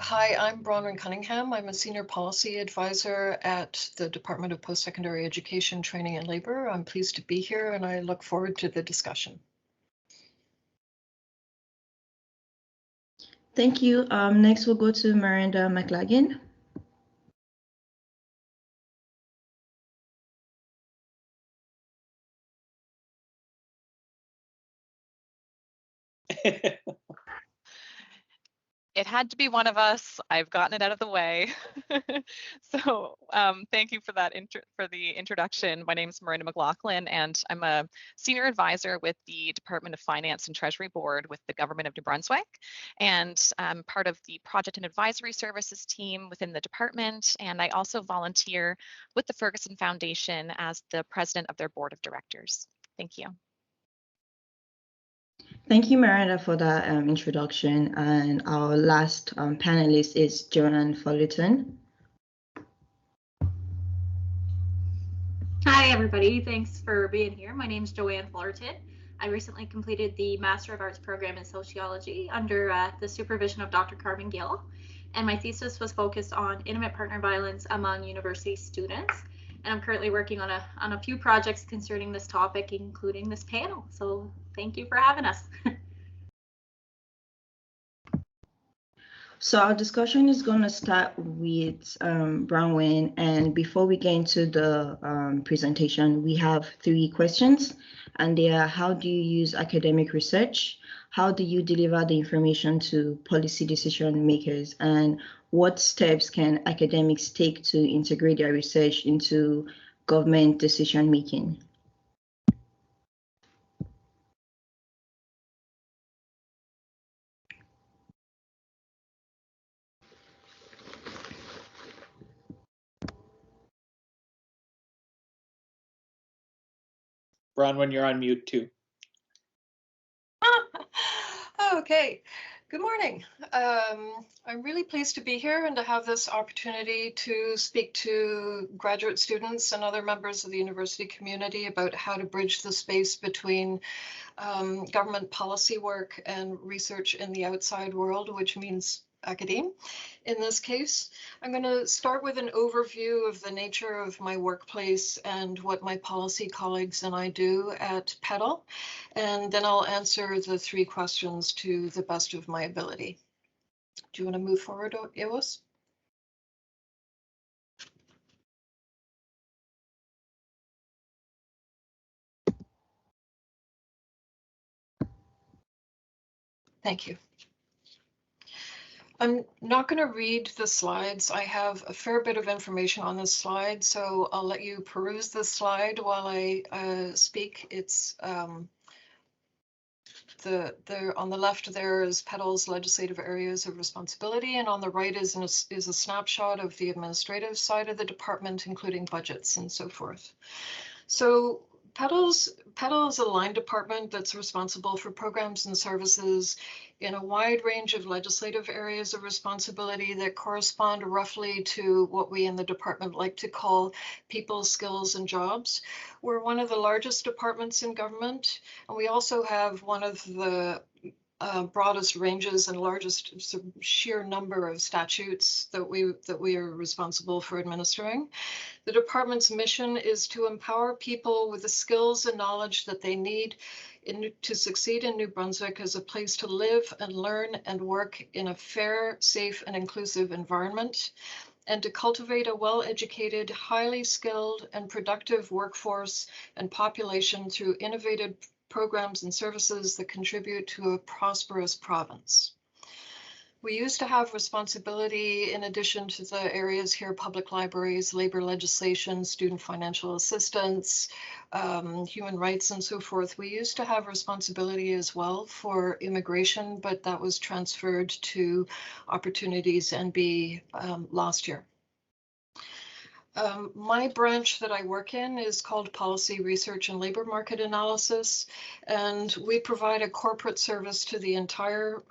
Hi, I'm Bronwyn Cunningham. I'm a Senior Policy Advisor at the Department of Post-Secondary Education, Training and Labor. I'm pleased to be here and I look forward to the discussion. Thank you. Next, we'll go to Miranda McLagan. It had to be one of us. I've gotten it out of the way. So thank you for that for the introduction. My name is Miranda McLaughlin, and I'm a senior advisor with the Department of Finance and Treasury Board with the Government of New Brunswick, and I'm part of the Project and Advisory Services team within the department. And I also volunteer with the Ferguson Foundation as the president of their board of directors. Thank you. Thank you, Miranda, for that introduction. And our last panelist is Joanne Fullerton. Hi, everybody. Thanks for being here. My name is Joanne Fullerton. I recently completed the Master of Arts program in Sociology under the supervision of Dr. Carmen Gill. And my thesis was focused on intimate partner violence among university students. And I'm currently working on a few projects concerning this topic, including this panel. So thank you for having us. So our discussion is going to start with Bronwyn, and before we get into the presentation, we have 3 questions, and they are: how do you use academic research? How do you deliver the information to policy decision makers? And what steps can academics take to integrate their research into government decision making? Bronwyn, you're on mute too. Okay, good morning. I'm really pleased to be here and to have this opportunity to speak to graduate students and other members of the university community about how to bridge the space between government policy work and research in the outside world, which means academe. In this case, I'm going to start with an overview of the nature of my workplace and what my policy colleagues and I do at PEDAL, and then I'll answer the 3 questions to the best of my ability. Do you want to move forward, Ewos? Thank you. I'm not going to read the slides. I have a fair bit of information on this slide, so I'll let you peruse the slide while I speak. It's on the left there is PEDAL's legislative areas of responsibility, and on the right is a snapshot of the administrative side of the department, including budgets and so forth. So PEDAL is a line department that's responsible for programs and services in a wide range of legislative areas of responsibility that correspond roughly to what we in the department like to call people, skills, and jobs. We're one of the largest departments in government, and we also have one of the broadest ranges and largest sheer number of statutes that we are responsible for administering. The department's mission is to empower people with the skills and knowledge that they need to succeed in New Brunswick as a place to live and learn and work in a fair, safe, and inclusive environment, and to cultivate a well-educated, highly skilled, and productive workforce and population through innovative programs and services that contribute to a prosperous province. We used to have responsibility, in addition to the areas here, public libraries, labor legislation, student financial assistance, human rights, and so forth. We used to have responsibility as well for immigration, but that was transferred to Opportunities NB last year. My branch that I work in is called Policy Research and Labor Market Analysis, and we provide a corporate service to the entire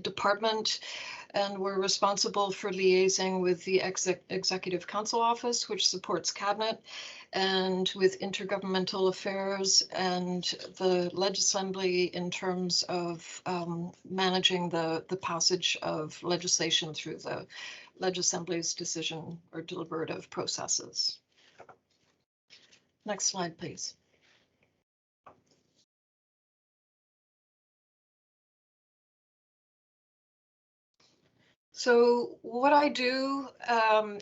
department, and we're responsible for liaising with the Executive Council Office, which supports Cabinet, and with intergovernmental affairs and the Legislassembly in terms of managing the passage of legislation through the Legislassembly's decision or deliberative processes. Next slide, please. So what I do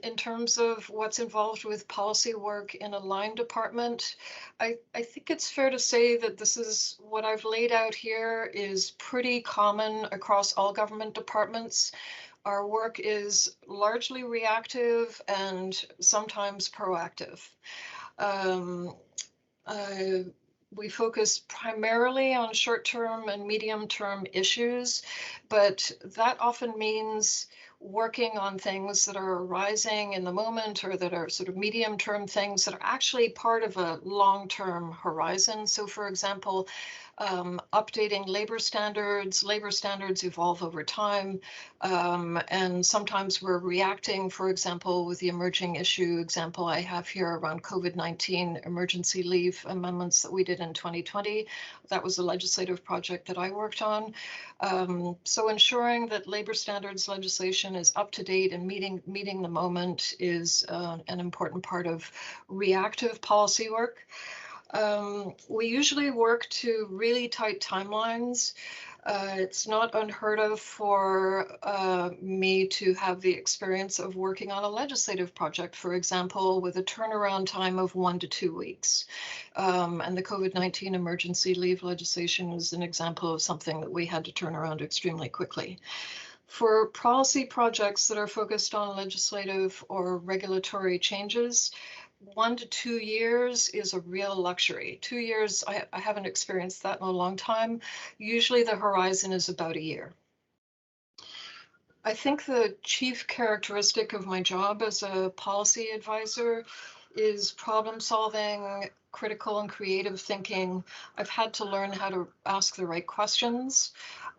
in terms of what's involved with policy work in a line department, I think it's fair to say that this is what I've laid out here is pretty common across all government departments. Our work is largely reactive and sometimes proactive. We focus primarily on short-term and medium-term issues, but that often means working on things that are arising in the moment or that are sort of medium-term things that are actually part of a long-term horizon. So for example, updating labor standards evolve over time, and sometimes we're reacting, for example, with the emerging issue example I have here around COVID-19 emergency leave amendments that we did in 2020. That was a legislative project that I worked on. So ensuring that labor standards legislation is up to date and meeting the moment is an important part of reactive policy work. We usually work to really tight timelines. It's not unheard of for me to have the experience of working on a legislative project, for example, with a turnaround time of 1 to 2 weeks. And the COVID-19 emergency leave legislation is an example of something that we had to turn around extremely quickly. For policy projects that are focused on legislative or regulatory changes, 1 to 2 years is a real luxury. 2 years, I haven't experienced that in a long time. Usually the horizon is about a year. I think the chief characteristic of my job as a policy advisor is problem solving, critical and creative thinking. I've had to learn how to ask the right questions.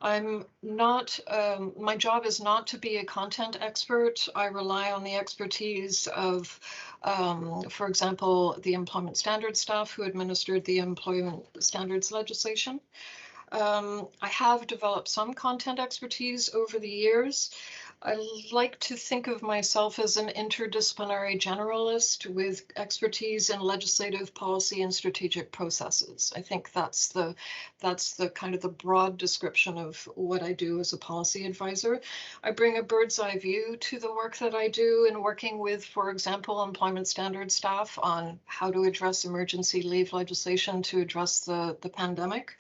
I'm not, my job is not to be a content expert. I rely on the expertise of, for example, the employment standards staff who administered the employment standards legislation. I have developed some content expertise over the years. I like to think of myself as an interdisciplinary generalist with expertise in legislative policy and strategic processes. I think that's the kind of the broad description of what I do as a policy advisor. I bring a bird's eye view to the work that I do in working with, for example, employment standards staff on how to address emergency leave legislation to address the pandemic.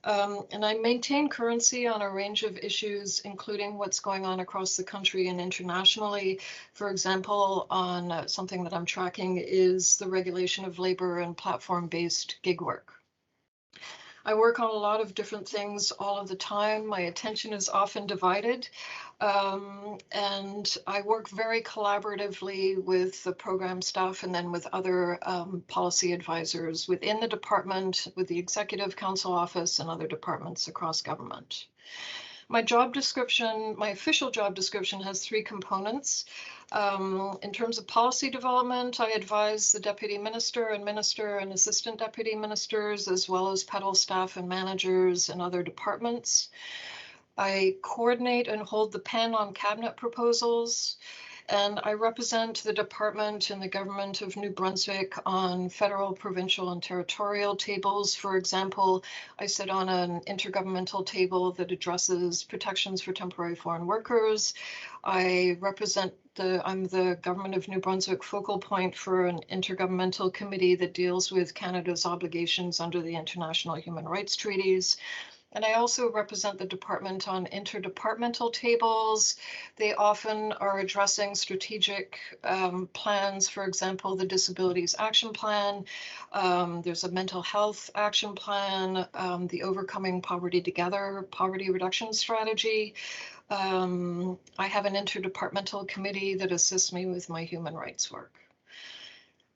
And I maintain currency on a range of issues, including what's going on across the country and internationally. For example, on something that I'm tracking is the regulation of labor and platform-based gig work. I work on a lot of different things all of the time. My attention is often divided, and I work very collaboratively with the program staff and then with other policy advisors within the department, with the Executive Council Office and other departments across government. My job description, my official job description has 3 components. In terms of policy development, I advise the deputy minister and assistant deputy ministers, as well as PEDAL staff and managers and other departments. I coordinate and hold the pen on cabinet proposals, and I represent the department and the government of New Brunswick on federal, provincial, and territorial tables. For example, I sit on an intergovernmental table that addresses protections for temporary foreign workers. I represent I'm the government of New Brunswick focal point for an intergovernmental committee that deals with Canada's obligations under the international human rights treaties. And I also represent the department on interdepartmental tables. They often are addressing strategic plans, for example, the Disabilities Action Plan. There's a mental health action plan, the Overcoming Poverty Together poverty reduction strategy. I have an interdepartmental committee that assists me with my human rights work.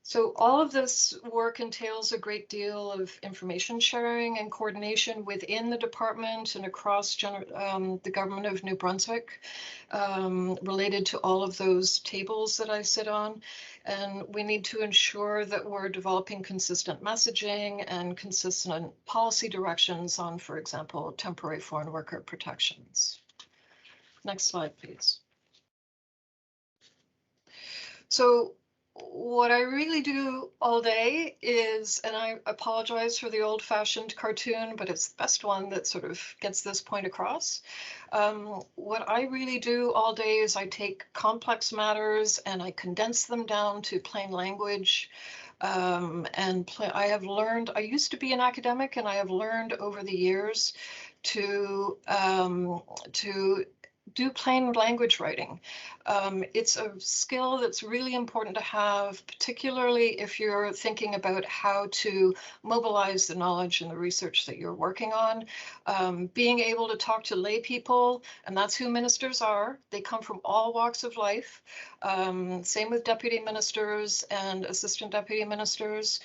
So all of this work entails a great deal of information sharing and coordination within the department and across the government of New Brunswick, related to all of those tables that I sit on. And we need to ensure that we're developing consistent messaging and consistent policy directions on, for example, temporary foreign worker protections. Next slide, please. So what I really do all day is, and I apologize for the old-fashioned cartoon, but it's the best one that sort of gets this point across. What I really do all day is I take complex matters and I condense them down to plain language. I have learned, I used to be an academic, and I have learned over the years to do plain language writing. It's a skill that's really important to have, particularly if you're thinking about how to mobilize the knowledge and the research that you're working on. Being able to talk to lay people, and that's who ministers are. They come from all walks of life. Same with deputy ministers and assistant deputy ministers.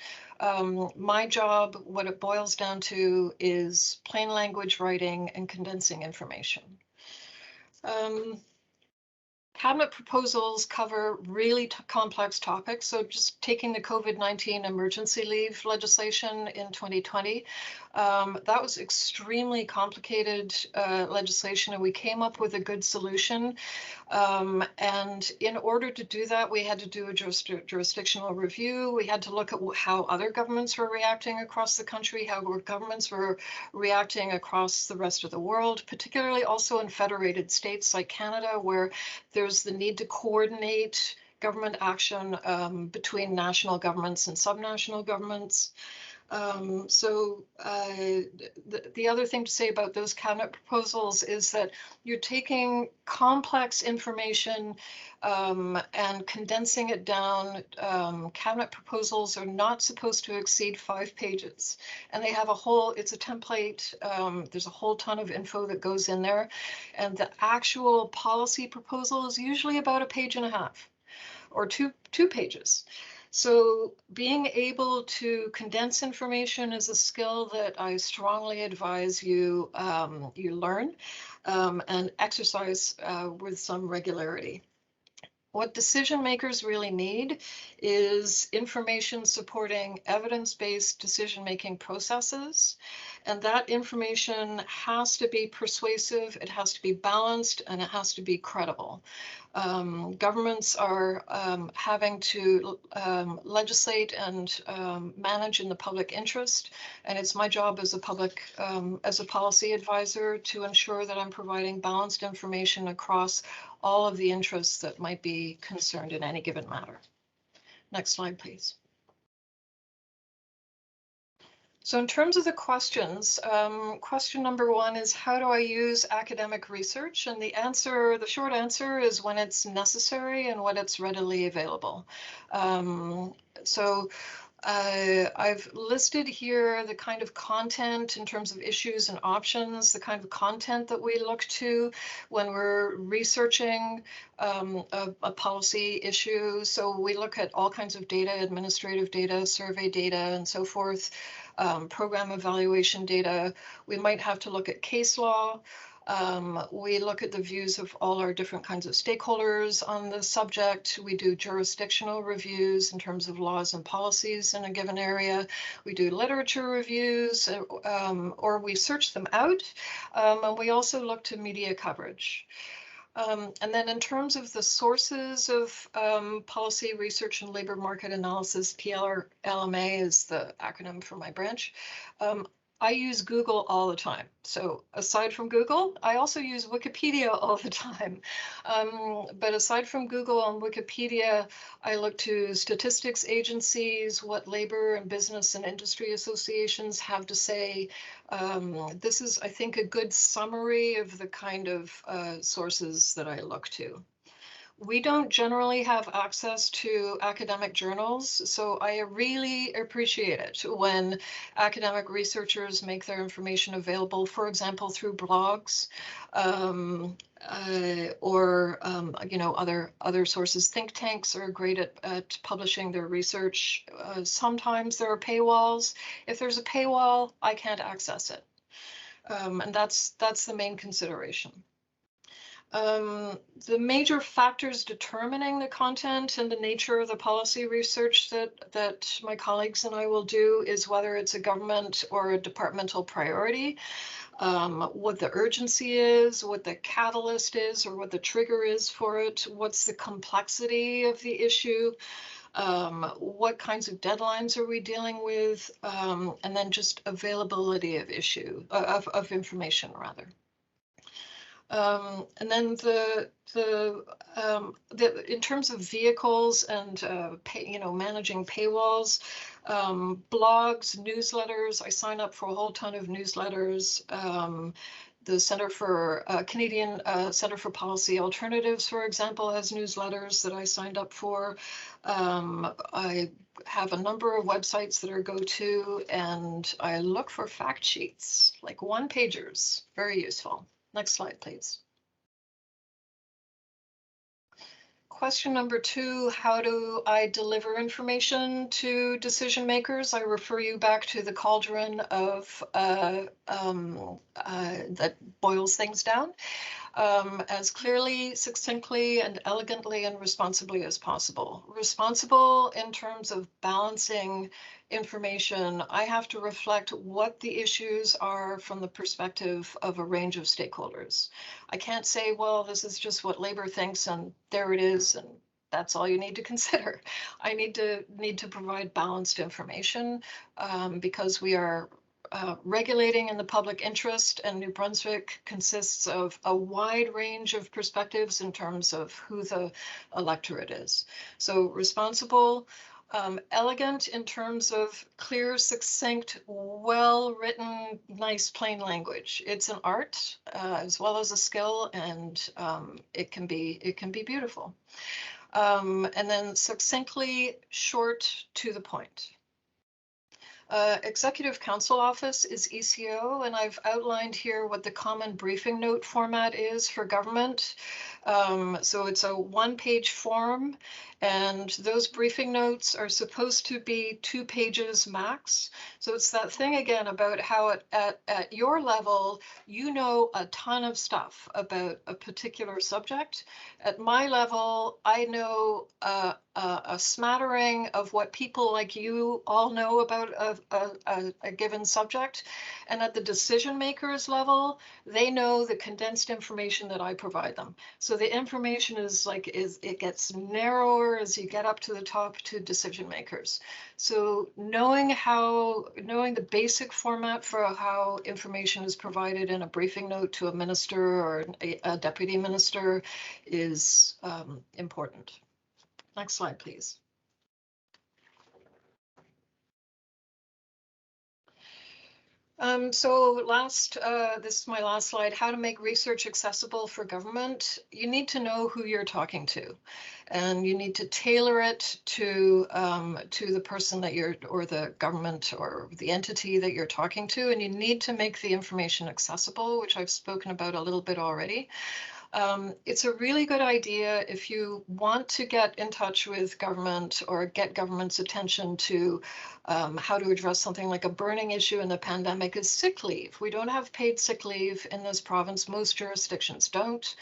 My job, what it boils down to, is plain language writing and condensing information. Cabinet proposals cover really complex topics. So just taking the COVID-19 emergency leave legislation in 2020, that was extremely complicated legislation, and we came up with a good solution. And in order to do that, we had to do a jurisdictional review. We had to look at how other governments were reacting across the country, how governments were reacting across the rest of the world, particularly also in federated states like Canada, where there's the need to coordinate government action between national governments and subnational governments. The other thing to say about those cabinet proposals is that you're taking complex information and condensing it down. Cabinet proposals are not supposed to exceed 5 pages, and they have it's a template. There's a whole ton of info that goes in there, and the actual policy proposal is usually about 1.5 pages or two pages. So being able to condense information is a skill that I strongly advise you learn and exercise with some regularity. What decision makers really need is information supporting evidence-based decision-making processes. And that information has to be persuasive, it has to be balanced, and it has to be credible. Governments are having to legislate and manage in the public interest, and it's my job as a policy advisor to ensure that I'm providing balanced information across all of the interests that might be concerned in any given matter. Next slide, please. So in terms of the questions, question number 1 is, how do I use academic research? And the short answer is when it's necessary and when it's readily available. I've listed here the kind of content in terms of issues and options, the kind of content that we look to when we're researching a policy issue. So we look at all kinds of data, administrative data, survey data, and so forth, program evaluation data. We might have to look at case law. We look at the views of all our different kinds of stakeholders on the subject. We do jurisdictional reviews in terms of laws and policies in a given area. We do literature reviews, or we search them out. And we also look to media coverage. And then in terms of the sources of policy research and labor market analysis, PLMA is the acronym for my branch. I use Google all the time. So aside from Google, I also use Wikipedia all the time. But aside from Google and Wikipedia, I look to statistics agencies, what labor and business and industry associations have to say. This is, I think, a good summary of the kind of sources that I look to. We don't generally have access to academic journals, so I really appreciate it when academic researchers make their information available, for example, through blogs, or other sources. Think tanks are great at publishing their research. Sometimes there are paywalls. If there's a paywall, I can't access it, and that's the main consideration. The major factors determining the content and the nature of the policy research that my colleagues and I will do is whether it's a government or a departmental priority, what the urgency is, what the catalyst is, or what the trigger is for it, what's the complexity of the issue, what kinds of deadlines are we dealing with, and then just availability of information rather. And then in terms of vehicles and managing paywalls, blogs, newsletters. I sign up for a whole ton of newsletters. The Canadian Center for Policy Alternatives, for example, has newsletters that I signed up for. I have a number of websites that are go-to, and I look for fact sheets, like one-pagers, very useful. Next slide, please. Question number 2, how do I deliver information to decision makers? I refer you back to the cauldron of that boils things down. As clearly, succinctly, and elegantly and responsibly as possible. Responsible in terms of balancing information, I have to reflect what the issues are from the perspective of a range of stakeholders. I can't say, well, this is just what Labor thinks and there it is, and that's all you need to consider. I need to provide balanced information because we are regulating in the public interest, and New Brunswick consists of a wide range of perspectives in terms of who the electorate is. So responsible, elegant in terms of clear, succinct, well-written, nice, plain language. It's an art as well as a skill, and it can be beautiful. And then succinctly, short, to the point. Executive Council Office is ECO, and I've outlined here what the common briefing note format is for government. So it's a one-page form, and those briefing notes are supposed to be 2 pages max. So it's that thing again about how at your level, you know a ton of stuff about a particular subject. At my level, I know a smattering of what people like you all know about a given subject. And at the decision makers level, they know the condensed information that I provide them. So the information it gets narrower as you get up to the top to decision makers. So knowing the basic format for how information is provided in a briefing note to a minister or a deputy minister is important. Next slide, please. So this is my last slide, how to make research accessible for government. You need to know who you're talking to, and you need to tailor it to the person or the government or the entity that you're talking to, and you need to make the information accessible, which I've spoken about a little bit already. It's a really good idea if you want to get in touch with government or get government's attention to how to address something like a burning issue in the pandemic is sick leave. We don't have paid sick leave in this province. Most jurisdictions don't.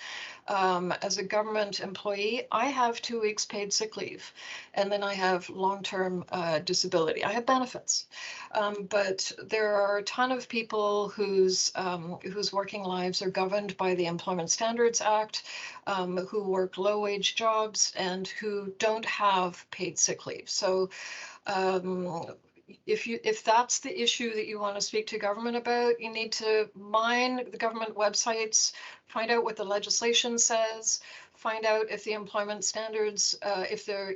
As a government employee, I have 2 weeks paid sick leave, and then I have long-term disability. I have benefits, but there are a ton of people whose working lives are governed by the Employment Standards Act, who work low-wage jobs and who don't have paid sick leave. So if that's the issue that you want to speak to government about, you need to mine the government websites, find out what the legislation says, find out if the employment standards, if they're,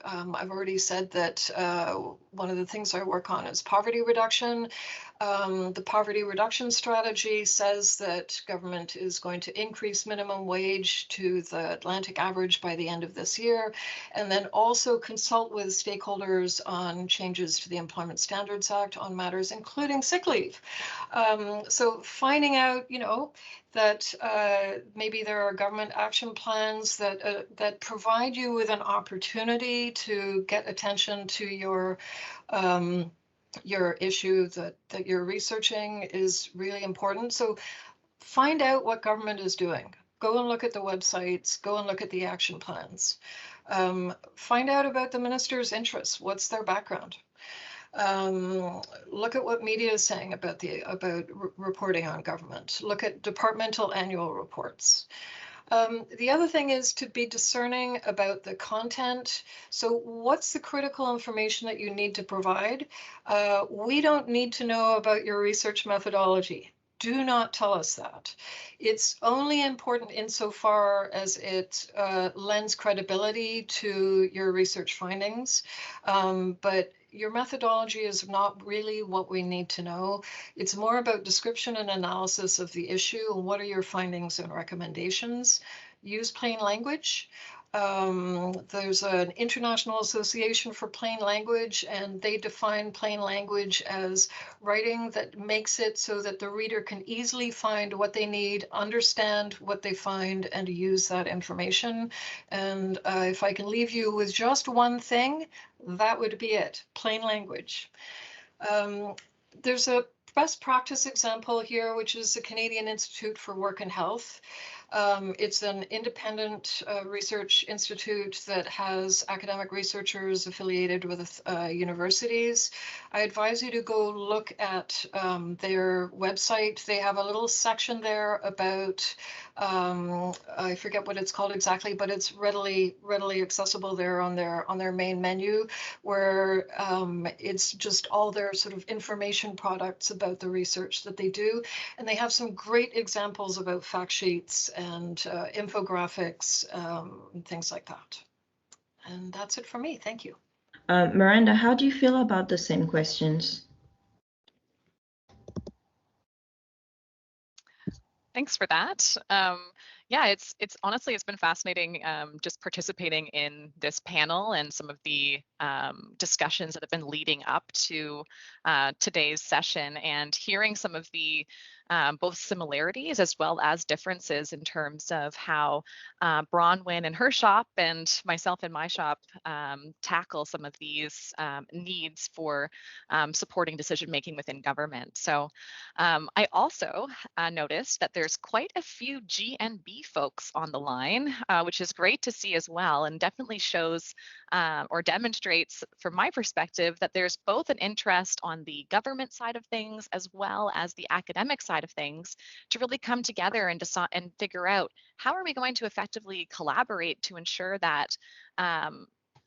I've already said that one of the things I work on is poverty reduction. The poverty reduction strategy says that government is going to increase minimum wage to the Atlantic average by the end of this year, and then also consult with stakeholders on changes to the Employment Standards Act on matters including sick leave. So finding out, that maybe there are government action plans that provide you with an opportunity to get attention to your issue that you're researching is really important. So find out what government is doing. Go and look at the websites, go and look at the action plans. Find out about the minister's interests. What's their background? Look at what media is saying about reporting on government. Look at departmental annual reports. The other thing is to be discerning about the content. So what's the critical information that you need to provide? We don't need to know about your research methodology. Do not tell us that. It's only important insofar as it lends credibility to your research findings. But your methodology is not really what we need to know. It's more about description and analysis of the issue and what are your findings and recommendations. Use plain language. There's an International Association for Plain Language, and they define plain language as writing that makes it so that the reader can easily find what they need, understand what they find, and use that information. And if I can leave you with just one thing, that would be it, plain language. There's a best practice example here, which is the Canadian Institute for Work and Health. It's an independent research institute that has academic researchers affiliated with universities. I advise you to go look at their website. They have a little section there about, I forget what it's called exactly, but it's readily accessible there on their main menu, where it's just all their sort of information products about the research that they do. And they have some great examples about fact sheets and infographics, and things like that. And that's it for me. Thank you. Miranda, how do you feel about the same questions? Thanks for that. Yeah, it's honestly, it's been fascinating just participating in this panel and some of the discussions that have been leading up to today's session, and hearing some of the both similarities as well as differences in terms of how Bronwyn and her shop and myself and my shop tackle some of these needs for supporting decision making within government. So I also noticed that there's quite a few GNB folks on the line, which is great to see as well, and definitely shows or demonstrates from my perspective that there's both an interest on the government side of things as well as the academic side of things to really come together and decide and figure out how are we going to effectively collaborate to ensure that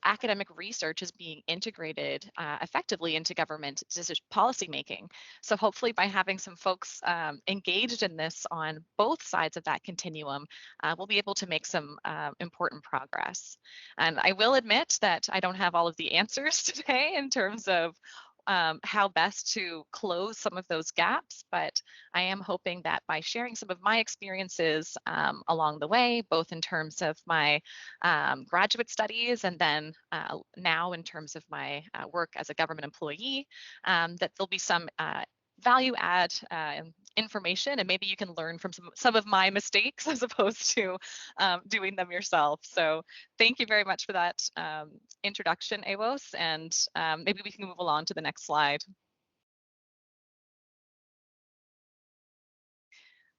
academic research is being integrated effectively into government policy making. So hopefully by having some folks engaged in this on both sides of that continuum, we'll be able to make some important progress. And I will admit that I don't have all of the answers today in terms of how best to close some of those gaps, but I am hoping that by sharing some of my experiences along the way, both in terms of my graduate studies and then now in terms of my work as a government employee, that there'll be some value add information, and maybe you can learn from some of my mistakes as opposed to doing them yourself. So thank you very much for that introduction, Ewas, and maybe we can move along to the next slide.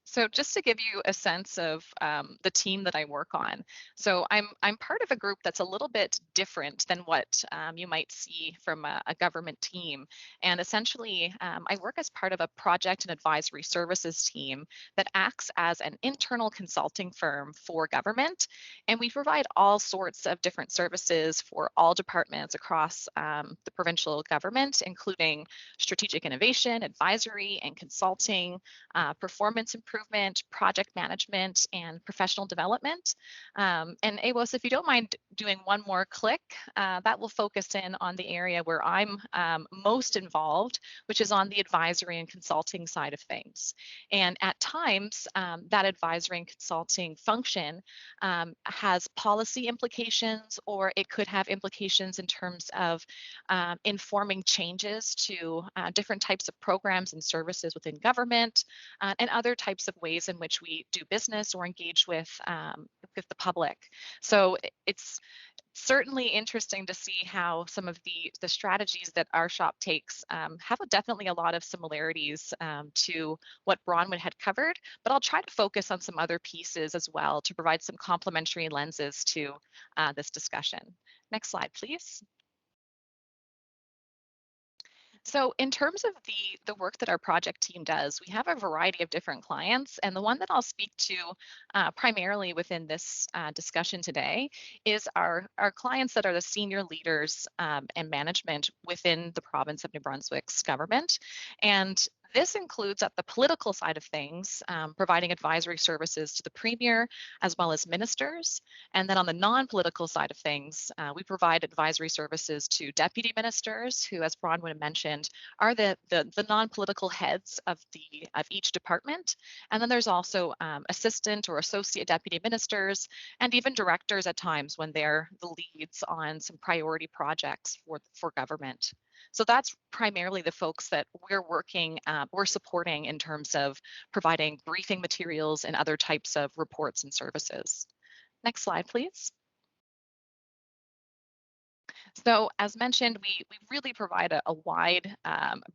So just to give you a sense of the team that I work on. So I'm part of a group that's a little bit different than what you might see from a government team. And essentially, I work as part of a project and advisory services team that acts as an internal consulting firm for government. And we provide all sorts of different services for all departments across the provincial government, including strategic innovation, advisory and consulting, performance improvement, project management, and professional development. And Ewas, if you don't mind doing one more click, that will focus in on the area where I'm most involved, which is on the advisory and consulting side of things. And at times, that advisory and consulting function has policy implications, or it could have implications in terms of informing changes to different types of programs and services within government, and other types of ways in which we do business or engage with the public. So it's certainly interesting to see how some of the strategies that our shop takes have definitely a lot of similarities to what Bronwyn had covered, but I'll try to focus on some other pieces as well to provide some complementary lenses to this discussion. Next slide, please. So in terms of the work that our project team does, we have a variety of different clients, and the one that I'll speak to primarily within this discussion today is our clients that are the senior leaders and management within the province of New Brunswick's government. And this includes at the political side of things, providing advisory services to the Premier as well as ministers. And then on the non-political side of things, we provide advisory services to deputy ministers who, as Bronwyn mentioned, are the non-political heads of each department. And then there's also assistant or associate deputy ministers and even directors at times when they're the leads on some priority projects for government. So that's primarily the folks that we're supporting in terms of providing briefing materials and other types of reports and services. Next slide, please. So as mentioned, we really provide a wide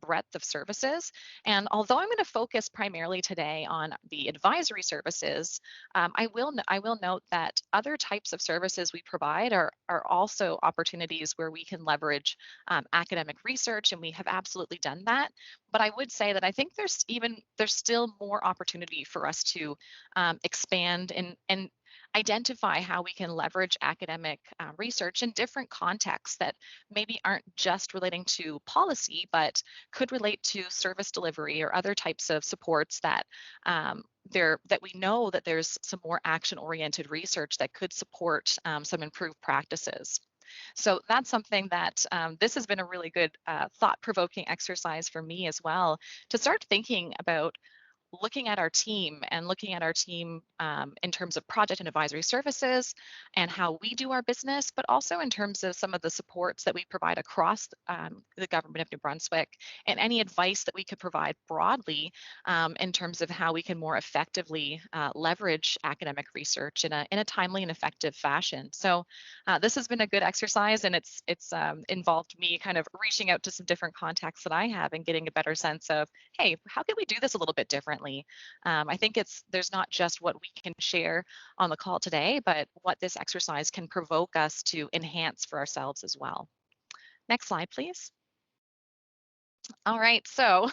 breadth of services. And although I'm going to focus primarily today on the advisory services, I will note that other types of services we provide are also opportunities where we can leverage academic research, and we have absolutely done that. But I would say that I think there's still more opportunity for us to expand and identify how we can leverage academic research in different contexts that maybe aren't just relating to policy, but could relate to service delivery or other types of supports that that we know that there's some more action-oriented research that could support some improved practices. So that's something that this has been a really good thought-provoking exercise for me as well, to start thinking about looking at our team in terms of project and advisory services and how we do our business, but also in terms of some of the supports that we provide across the government of New Brunswick, and any advice that we could provide broadly in terms of how we can more effectively leverage academic research in a timely and effective fashion. So this has been a good exercise, and it's involved me kind of reaching out to some different contacts that I have and getting a better sense of, hey, how can we do this a little bit differently? I think there's not just what we can share on the call today, but what this exercise can provoke us to enhance for ourselves as well. Next slide, please. All right, so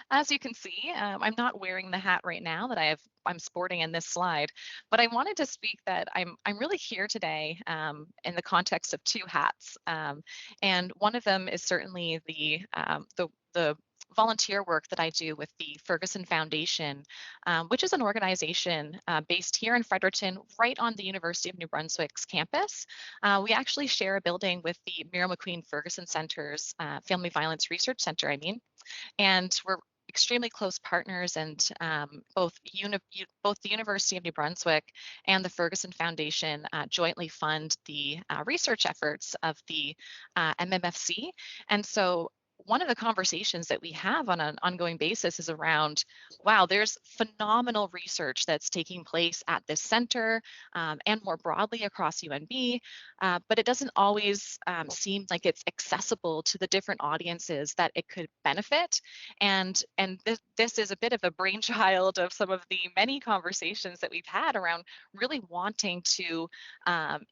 as you can see, I'm not wearing the hat right now that I'm sporting in this slide, but I wanted to speak that I'm really here today in the context of two hats, and one of them is certainly the volunteer work that I do with the Ferguson Foundation, which is an organization based here in Fredericton, right on the University of New Brunswick's campus. We actually share a building with the Muriel McQueen Ferguson Center's Family Violence Research Center, and we're extremely close partners, and both the University of New Brunswick and the Ferguson Foundation jointly fund the research efforts of the MMFC. And so one of the conversations that we have on an ongoing basis is around, wow, there's phenomenal research that's taking place at this center and more broadly across UNB, but it doesn't always seem like it's accessible to the different audiences that it could benefit. And this is a bit of a brainchild of some of the many conversations that we've had around really wanting to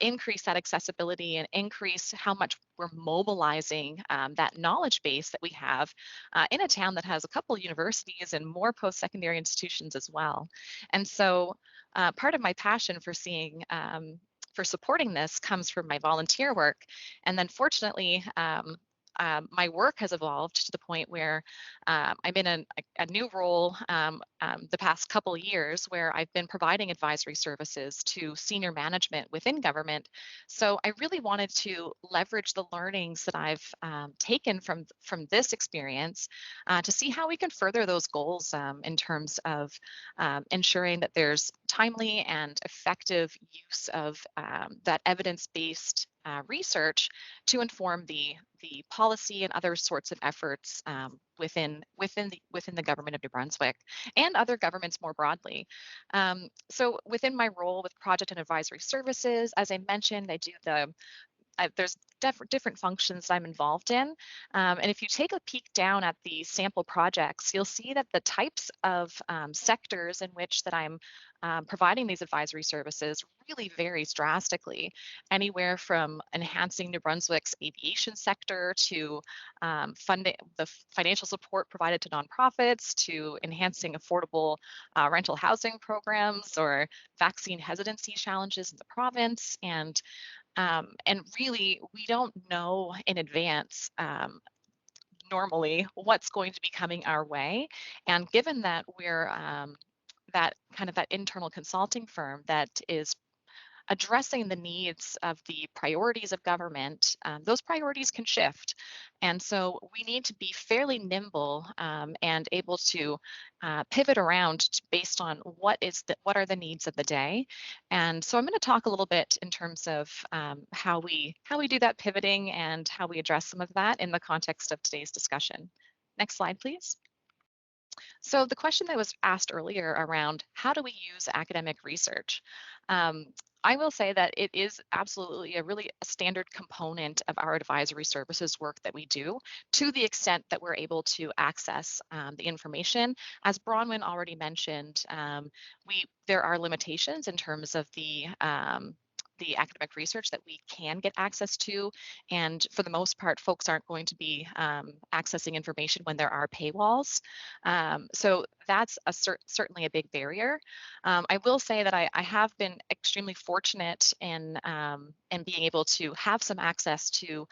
increase that accessibility and increase how much we're mobilizing that knowledge base that we have in a town that has a couple universities and more post-secondary institutions as well. And so part of my passion for supporting this comes from my volunteer work. And then fortunately, my work has evolved to the point where I'm in a new role the past couple years where I've been providing advisory services to senior management within government. So I really wanted to leverage the learnings that I've taken from this experience to see how we can further those goals in terms of ensuring that there's timely and effective use of that evidence-based research to inform the policy and other sorts of efforts within the government of New Brunswick and other governments more broadly. So within my role with project and advisory services, as I mentioned, I do there's different functions I'm involved in. And if you take a peek down at the sample projects, you'll see that the types of sectors in which that I'm providing these advisory services really varies drastically, anywhere from enhancing New Brunswick's aviation sector to funding the financial support provided to nonprofits, to enhancing affordable rental housing programs or vaccine hesitancy challenges in the province. And really, we don't know in advance normally what's going to be coming our way. And given that we're that internal consulting firm that is addressing the needs of the priorities of government, those priorities can shift. And so we need to be fairly nimble and able to pivot around based on what are the needs of the day. And so I'm going to talk a little bit in terms of how we do that pivoting and how we address some of that in the context of today's discussion. Next slide, please. So the question that was asked earlier around how do we use academic research? I will say that it is absolutely a standard component of our advisory services work that we do, to the extent that we're able to access the information. As Bronwyn already mentioned, there are limitations in terms of the academic research that we can get access to. And for the most part, folks aren't going to be accessing information when there are paywalls. So that's certainly a big barrier. I will say that I have been extremely fortunate in being able to have some access to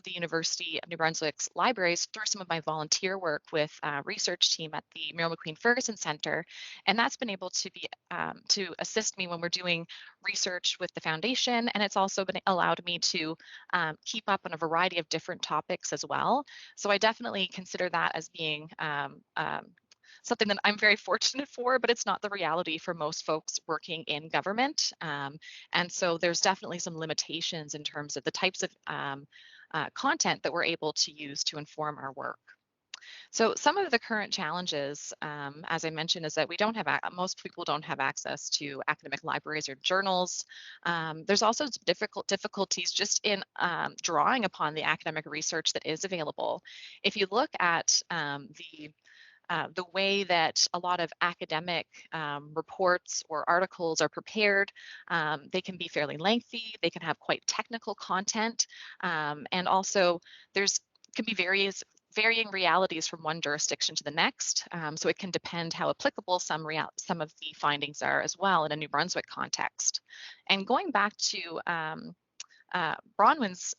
the University of New Brunswick's libraries through some of my volunteer work with research team at the Muriel McQueen Ferguson Center. And that's been able to be to assist me when we're doing research with the foundation. And it's also been allowed me to keep up on a variety of different topics as well. So I definitely consider that as being something that I'm very fortunate for, but it's not the reality for most folks working in government. And so there's definitely some limitations in terms of the types of content that we're able to use to inform our work. So some of the current challenges, as I mentioned, is that most people don't have access to academic libraries or journals. There's also difficulties just in drawing upon the academic research that is available. If you look at the way that a lot of academic reports or articles are prepared, they can be fairly lengthy, they can have quite technical content, and also can be varying realities from one jurisdiction to the next. So it can depend how applicable some of the findings are as well in a New Brunswick context. And going back to Bronwyn's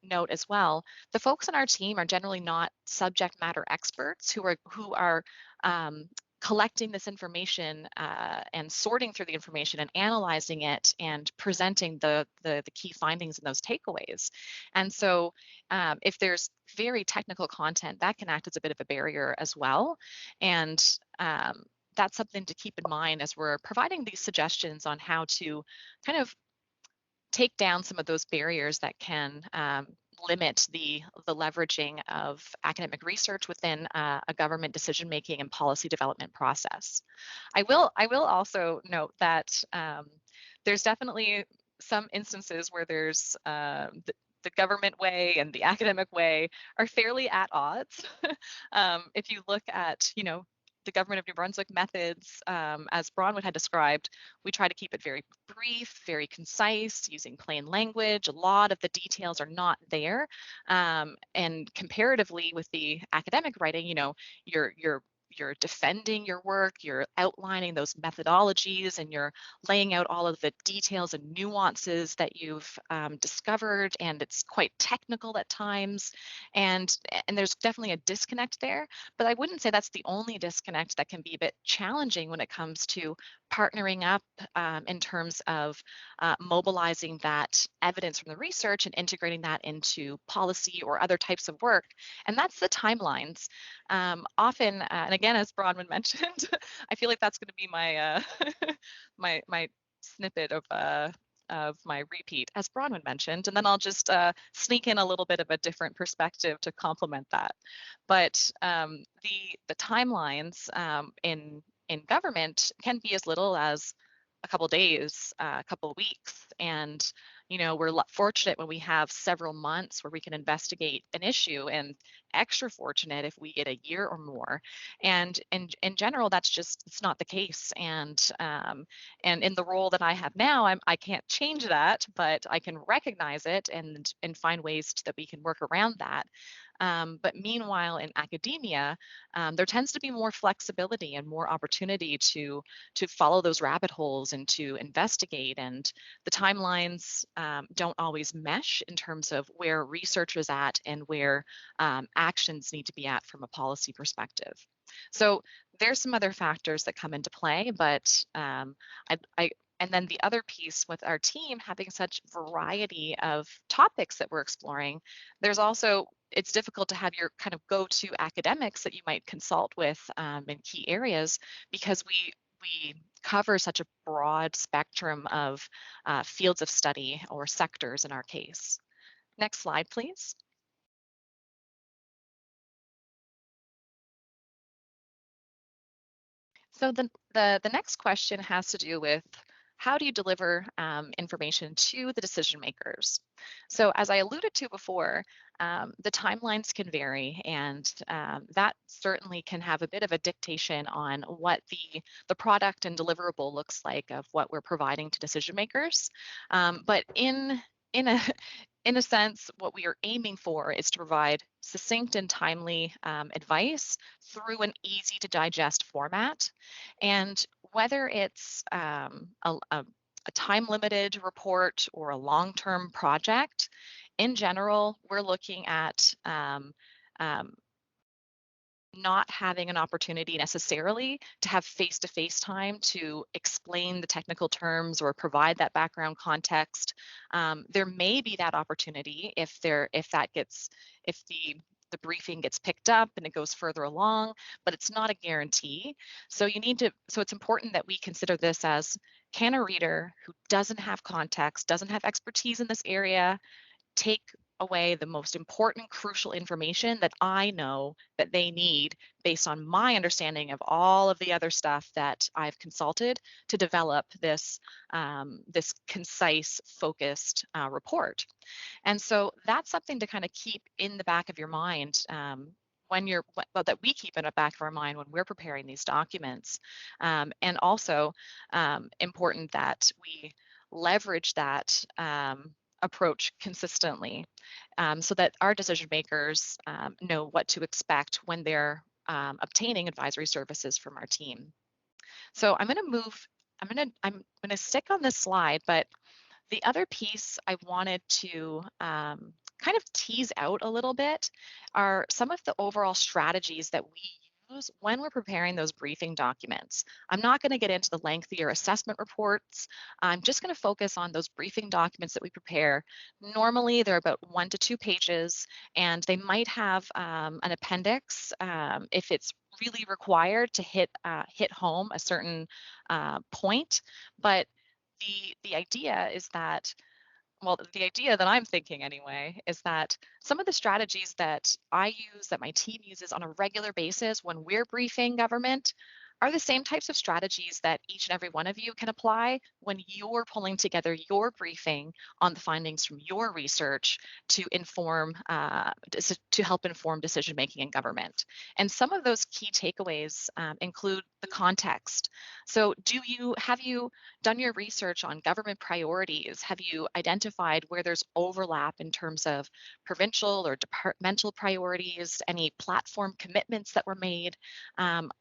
note as well, the folks on our team are generally not subject matter experts who are collecting this information and sorting through the information and analyzing it and presenting the key findings and those takeaways. And so if there's very technical content, that can act as a bit of a barrier as well. And that's something to keep in mind as we're providing these suggestions on how to kind of take down some of those barriers that can limit the leveraging of academic research within a government decision-making and policy development process. I will also note that there's definitely some instances where there's the government way and the academic way are fairly at odds. If you look at, the Government of New Brunswick methods, as Bronwyn had described, we try to keep it very brief, very concise, using plain language. A lot of the details are not there. And comparatively with the academic writing, you're you're defending your work, you're outlining those methodologies, and you're laying out all of the details and nuances that you've discovered, and it's quite technical at times, and there's definitely a disconnect there. But I wouldn't say that's the only disconnect that can be a bit challenging when it comes to partnering up in terms of mobilizing that evidence from the research and integrating that into policy or other types of work. And that's the timelines. Often, and again, as Bronwyn mentioned, I feel like that's going to be my my snippet of my repeat, as Bronwyn mentioned, and then I'll just sneak in a little bit of a different perspective to complement that. But the timelines in government can be as little as a couple days, a couple weeks, and we're fortunate when we have several months where we can investigate an issue, and extra fortunate if we get a year or more. And in general, that's just, it's not the case. And in the role that I have now, I can't change that, but I can recognize it and find ways that we can work around that. But meanwhile, in academia, there tends to be more flexibility and more opportunity to follow those rabbit holes and to investigate. And the timelines don't always mesh in terms of where research is at and where actions need to be at from a policy perspective. So there's some other factors that come into play, but and then the other piece with our team having such variety of topics that we're exploring, there's also, it's difficult to have your kind of go-to academics that you might consult with in key areas, because we cover such a broad spectrum of fields of study or sectors in our case. Next slide, please. So the next question has to do with, how do you deliver information to the decision makers? So as I alluded to before, the timelines can vary, and that certainly can have a bit of a dictation on what the product and deliverable looks like of what we're providing to decision makers. But in a sense, what we are aiming for is to provide succinct and timely advice through an easy to digest format. And whether it's a time limited report or a long-term project, in general, we're looking at not having an opportunity necessarily to have face-to-face time to explain the technical terms or provide that background context. There may be that opportunity if the briefing gets picked up and it goes further along, but it's not a guarantee. So it's important that we consider this as, can a reader who doesn't have context, doesn't have expertise in this area, take away the most important, crucial information that I know that they need based on my understanding of all of the other stuff that I've consulted to develop this concise, focused report. And so that's something to kind of keep in the back of your mind that we keep in the back of our mind when we're preparing these documents. And also important that we leverage that approach consistently, so that our decision makers know what to expect when they're obtaining advisory services from our team. So I'm going to stick on this slide, but the other piece I wanted to kind of tease out a little bit are some of the overall strategies that we use when we're preparing those briefing documents. I'm not going to get into the lengthier assessment reports. I'm just going to focus on those briefing documents that we prepare. Normally, they're about 1 to 2 pages, and they might have an appendix if it's really required to hit home a certain point. But the idea is that, well, the idea that I'm thinking anyway, is that some of the strategies that I use, that my team uses on a regular basis when we're briefing government, are the same types of strategies that each and every one of you can apply when you're pulling together your briefing on the findings from your research to inform, to help inform decision making in government. And some of those key takeaways include the context. So have you done your research on government priorities? Have you identified where there's overlap in terms of provincial or departmental priorities, any platform commitments that were made?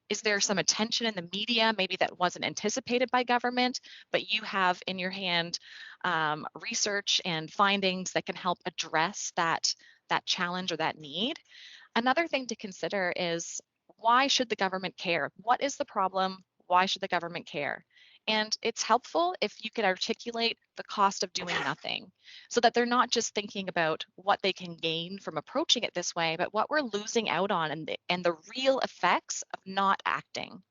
Is there some attention in the media, maybe that wasn't anticipated by government, but you have in your hand research and findings that can help address that challenge or that need? Another thing to consider is, why should the government care? What is the problem? Why should the government care? And it's helpful if you could articulate the cost of doing nothing, so that they're not just thinking about what they can gain from approaching it this way, but what we're losing out on and the real effects of not acting.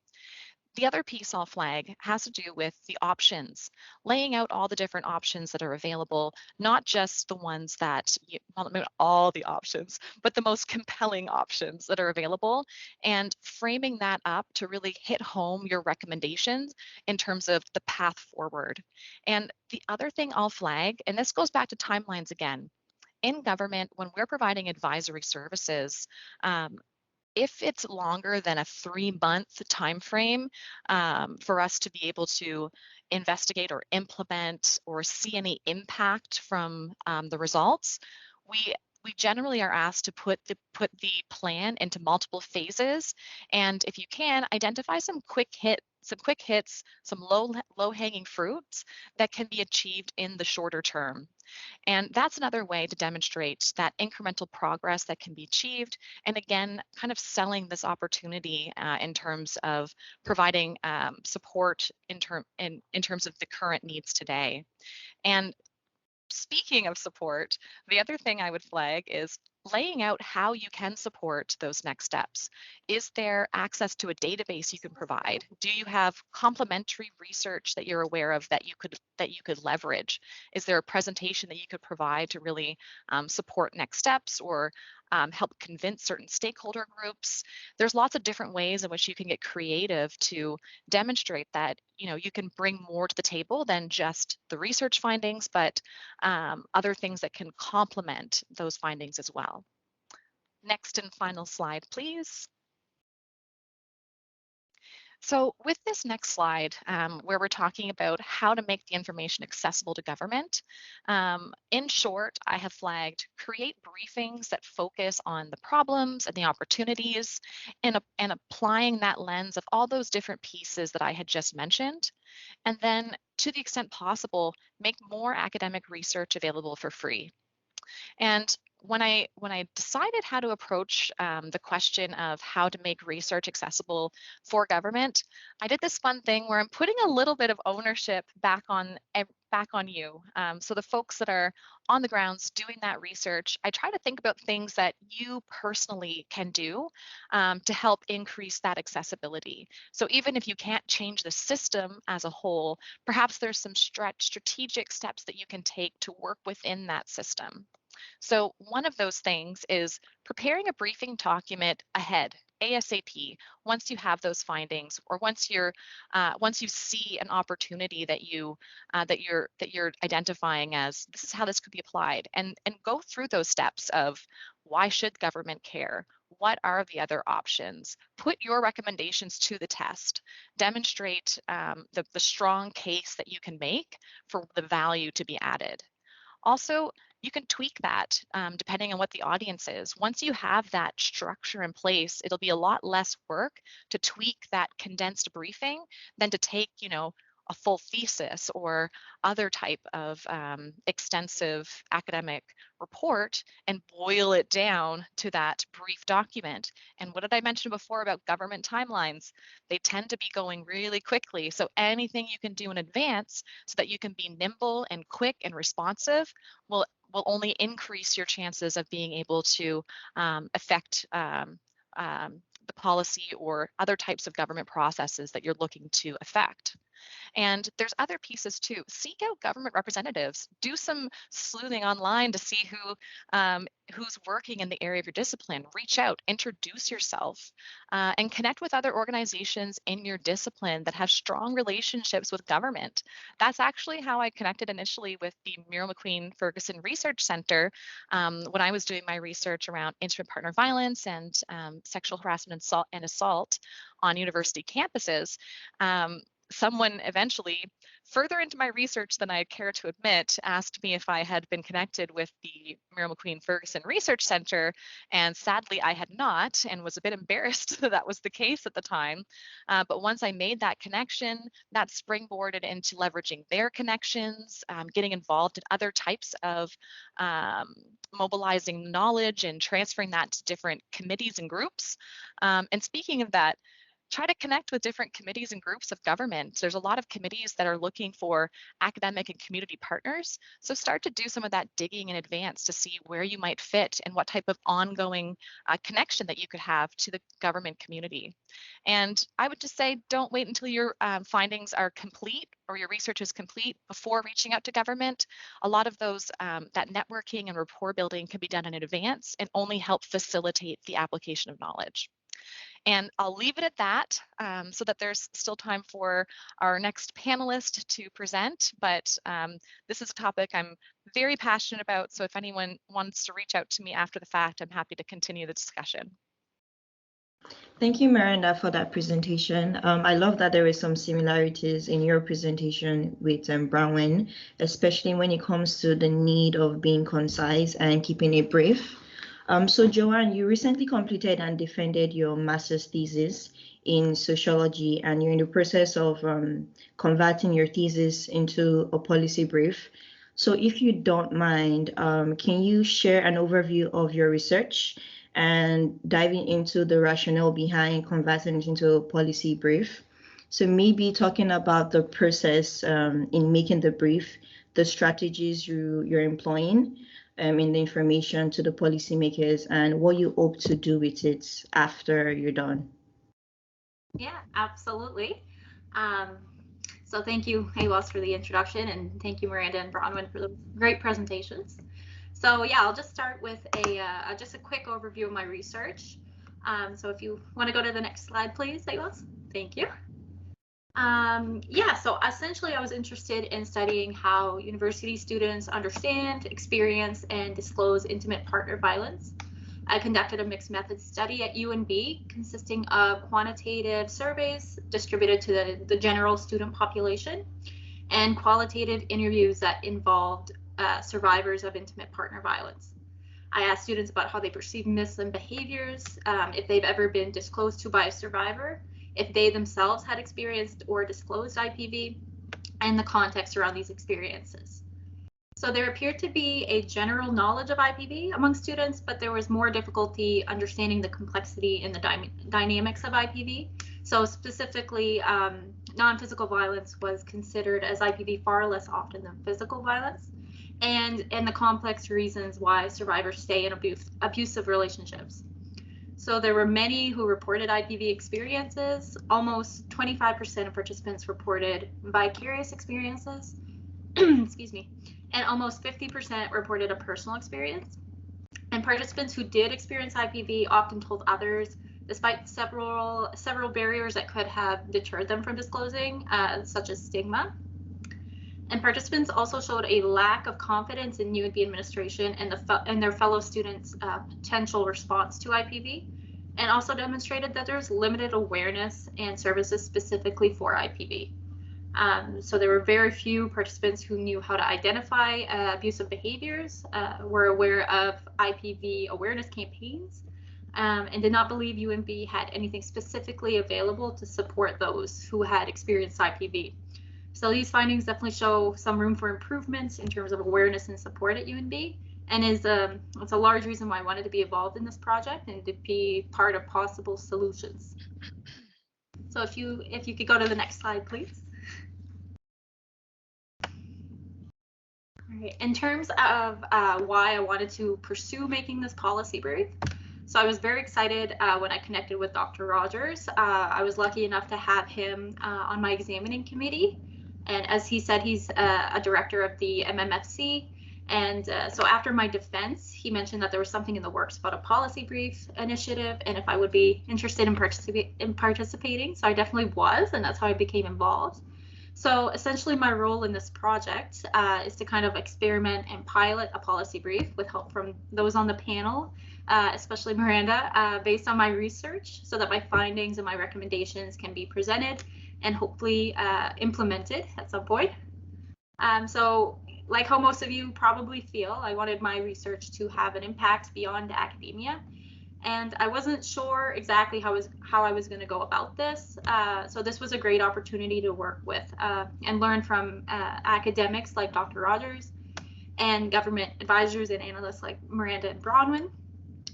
The other piece I'll flag has to do with the options, laying out all the different options that are available, not just the ones that, well, maybe all the options, but the most compelling options that are available, and framing that up to really hit home your recommendations in terms of the path forward. And the other thing I'll flag, and this goes back to timelines again, in government, when we're providing advisory services, if it's longer than a 3-month time frame for us to be able to investigate or implement or see any impact from the results, we generally are asked to put the plan into multiple phases, and if you can, identify some quick hits, some low hanging fruits that can be achieved in the shorter term. And that's another way to demonstrate that incremental progress that can be achieved. And again, kind of selling this opportunity in terms of providing support in terms of the current needs today. And speaking of support, the other thing I would flag is laying out how you can support those next steps. Is there access to a database you can provide? Do you have complementary research that you're aware of that you could leverage? Is there a presentation that you could provide to really support next steps or help convince certain stakeholder groups? There's lots of different ways in which you can get creative to demonstrate that you can bring more to the table than just the research findings, but other things that can complement those findings as well. Next and final slide, please. So with this next slide, where we're talking about how to make the information accessible to government, in short, I have flagged create briefings that focus on the problems and the opportunities and applying that lens of all those different pieces that I had just mentioned. And then to the extent possible, make more academic research available for free. And when I decided how to approach the question of how to make research accessible for government, I did this fun thing where I'm putting a little bit of ownership back on you. So the folks that are on the grounds doing that research, I try to think about things that you personally can do to help increase that accessibility. So even if you can't change the system as a whole, perhaps there's some strategic steps that you can take to work within that system. So one of those things is preparing a briefing document ahead, ASAP, once you have those findings, or once you see an opportunity that you're identifying as this is how this could be applied, and go through those steps of why should government care? What are the other options? Put your recommendations to the test. Demonstrate the strong case that you can make for the value to be added. Also, you can tweak that depending on what the audience is. Once you have that structure in place, it'll be a lot less work to tweak that condensed briefing than to take, a full thesis or other type of extensive academic report and boil it down to that brief document. And what did I mention before about government timelines? They tend to be going really quickly. So anything you can do in advance so that you can be nimble and quick and responsive will only increase your chances of being able to affect the policy or other types of government processes that you're looking to affect. And there's other pieces too. Seek out government representatives. Do some sleuthing online to see who's working in the area of your discipline. Reach out, introduce yourself, and connect with other organizations in your discipline that have strong relationships with government. That's actually how I connected initially with the Muriel McQueen Ferguson Research Center when I was doing my research around intimate partner violence and sexual harassment and assault on university campuses. Someone eventually, further into my research than I care to admit, asked me if I had been connected with the Muriel McQueen Ferguson Research Center, and sadly I had not, and was a bit embarrassed that was the case at the time. But once I made that connection, that springboarded into leveraging their connections, getting involved in other types of mobilizing knowledge and transferring that to different committees and groups. And speaking of that, try to connect with different committees and groups of government. There's a lot of committees that are looking for academic and community partners. So start to do some of that digging in advance to see where you might fit and what type of ongoing connection that you could have to the government community. And I would just say, don't wait until your findings are complete or your research is complete before reaching out to government. A lot of those, that networking and rapport building can be done in advance and only help facilitate the application of knowledge. And I'll leave it at that so that there's still time for our next panelist to present. But this is a topic I'm very passionate about. So if anyone wants to reach out to me after the fact, I'm happy to continue the discussion. Thank you, Miranda, for that presentation. I love that there is some similarities in your presentation with Bronwyn, especially when it comes to the need of being concise and keeping it brief. So Joanne, you recently completed and defended your master's thesis in sociology, and you're in the process of converting your thesis into a policy brief. So if you don't mind, can you share an overview of your research and diving into the rationale behind converting it into a policy brief? So maybe talking about the process in making the brief, the strategies you're employing, in the information to the policymakers, and what you hope to do with it after you're done. Yeah, absolutely. So thank you, AWOS, for the introduction, and thank you, Miranda and Bronwyn, for the great presentations. So yeah, I'll just start with just a quick overview of my research. So if you want to go to the next slide, please, AWOS. Thank you. Yeah, so essentially I was interested in studying how university students understand, experience, and disclose intimate partner violence. I conducted a mixed method study at UNB consisting of quantitative surveys distributed to the general student population and qualitative interviews that involved survivors of intimate partner violence. I asked students about how they perceive Muslim behaviors, if they've ever been disclosed to by a survivor, if they themselves had experienced or disclosed IPV, and the context around these experiences. So there appeared to be a general knowledge of IPV among students, but there was more difficulty understanding the complexity in the dynamics of IPV. So specifically, non-physical violence was considered as IPV far less often than physical violence, and the complex reasons why survivors stay in abusive relationships. So there were many who reported IPV experiences. Almost 25% of participants reported vicarious experiences, excuse me, and almost 50% reported a personal experience. And participants who did experience IPV often told others, despite several barriers that could have deterred them from disclosing, such as stigma. And participants also showed a lack of confidence in UNB administration and their fellow students' potential response to IPV, and also demonstrated that there's limited awareness and services specifically for IPV. So there were very few participants who knew how to identify abusive behaviors, were aware of IPV awareness campaigns, and did not believe UNB had anything specifically available to support those who had experienced IPV. So these findings definitely show some room for improvements in terms of awareness and support at UNB, and it's a large reason why I wanted to be involved in this project and to be part of possible solutions. So if you could go to the next slide, please. All right. In terms of why I wanted to pursue making this policy brief, So I was very excited when I connected with Dr. Rogers. I was lucky enough to have him on my examining committee. And as he said, he's a director of the MMFC. And so after my defense, he mentioned that there was something in the works about a policy brief initiative and if I would be interested in participating. So I definitely was, and that's how I became involved. So essentially my role in this project is to kind of experiment and pilot a policy brief with help from those on the panel, especially Miranda, based on my research so that my findings and my recommendations can be presented and hopefully implemented at some point. So like how most of you probably feel, I wanted my research to have an impact beyond academia. And I wasn't sure exactly how I was going to go about this. So this was a great opportunity to work with and learn from academics like Dr. Rogers and government advisors and analysts like Miranda and Bronwyn,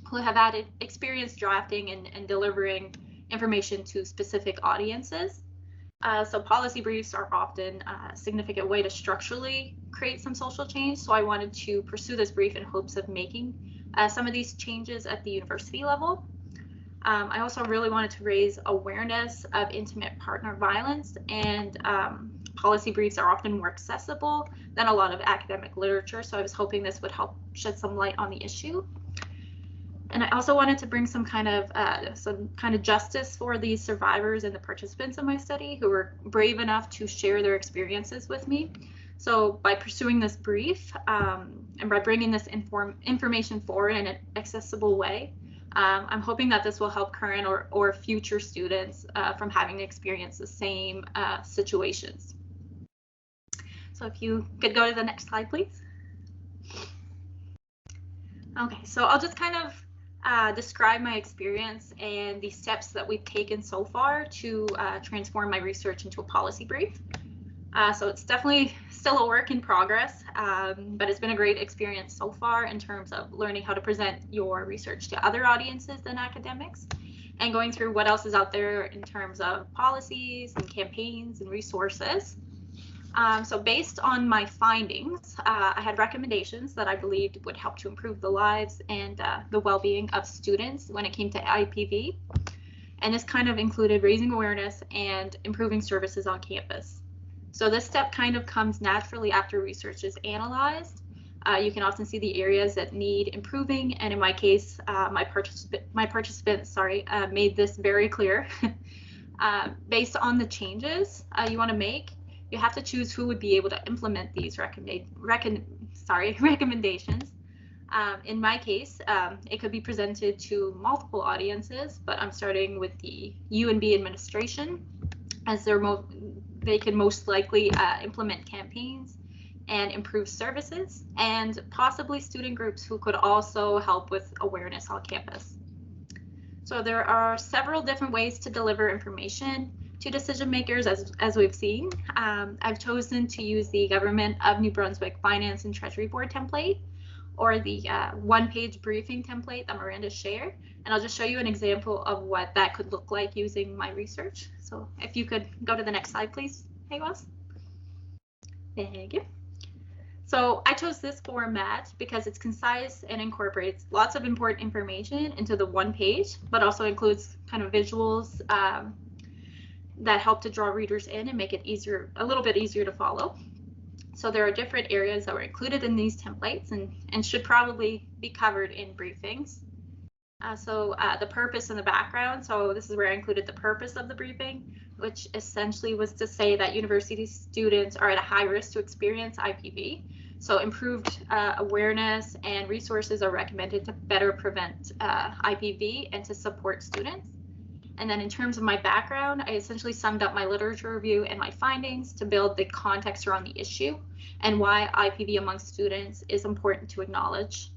who have added experience drafting and delivering information to specific audiences. So policy briefs are often a significant way to structurally create some social change. So I wanted to pursue this brief in hopes of making some of these changes at the university level. I also really wanted to raise awareness of intimate partner violence, and policy briefs are often more accessible than a lot of academic literature. So I was hoping this would help shed some light on the issue. And I also wanted to bring some kind of justice for the survivors and the participants of my study who were brave enough to share their experiences with me. So by pursuing this brief and by bringing this information forward in an accessible way, I'm hoping that this will help current or future students from having to experience the same situations. So if you could go to the next slide, please. Okay, so I'll just kind of describe my experience and the steps that we've taken so far to transform my research into a policy brief. So it's definitely still a work in progress, but it's been a great experience so far in terms of learning how to present your research to other audiences than academics and going through what else is out there in terms of policies and campaigns and resources. So based on my findings, I had recommendations that I believed would help to improve the lives and the well-being of students when it came to IPV. And this kind of included raising awareness and improving services on campus. So this step kind of comes naturally after research is analyzed. You can often see the areas that need improving, and in my case, my participants made this very clear. Based on the changes you want to make, you have to choose who would be able to implement these recommendations. In my case, it could be presented to multiple audiences, but I'm starting with the UNB administration, as they can most likely implement campaigns and improve services, and possibly student groups who could also help with awareness on campus. So there are several different ways to deliver information to decision makers, as we've seen. I've chosen to use the Government of New Brunswick Finance and Treasury Board template, or the one-page briefing template that Miranda shared. And I'll just show you an example of what that could look like using my research. So if you could go to the next slide, please. Hey, Ross. Thank you. So I chose this format because it's concise and incorporates lots of important information into the one page, but also includes kind of visuals that help to draw readers in and make it a little bit easier to follow. So there are different areas that were included in these templates and should probably be covered in briefings. So the purpose and the background. So this is where I included the purpose of the briefing, which essentially was to say that university students are at a high risk to experience IPV. So improved awareness and resources are recommended to better prevent IPV and to support students. And then in terms of my background, I essentially summed up my literature review and my findings to build the context around the issue and why IPV among students is important to acknowledge.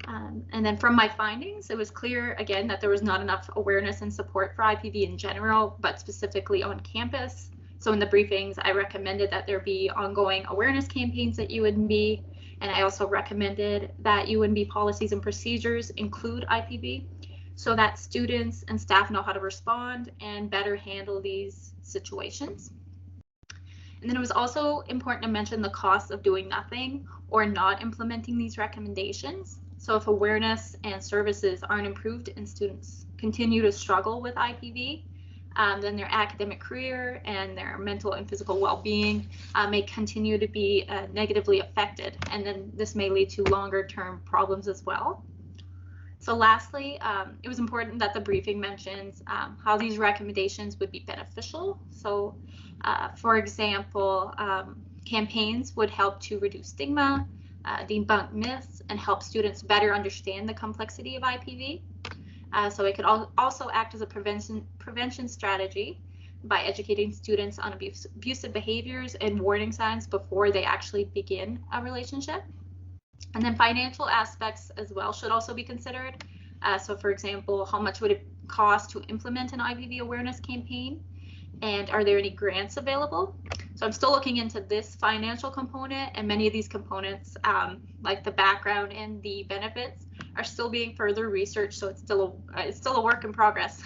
And then from my findings, it was clear again that there was not enough awareness and support for IPV in general, but specifically on campus. So in the briefings, I recommended that there be ongoing awareness campaigns at UNB, and I also recommended that UNB policies and procedures include IPV so that students and staff know how to respond and better handle these situations. And then it was also important to mention the cost of doing nothing or not implementing these recommendations. So if awareness and services aren't improved and students continue to struggle with IPV, then their academic career and their mental and physical well-being may continue to be negatively affected, and then this may lead to longer-term problems as well. So lastly, it was important that the briefing mentions how these recommendations would be beneficial. So for example, campaigns would help to reduce stigma, debunk myths, and help students better understand the complexity of IPV. So it could also act as a prevention strategy by educating students on abusive behaviors and warning signs before they actually begin a relationship. And then financial aspects as well should also be considered. So for example, how much would it cost to implement an IPV awareness campaign? And are there any grants available? So I'm still looking into this financial component, and many of these components, like the background and the benefits, are still being further researched. So it's still a work in progress.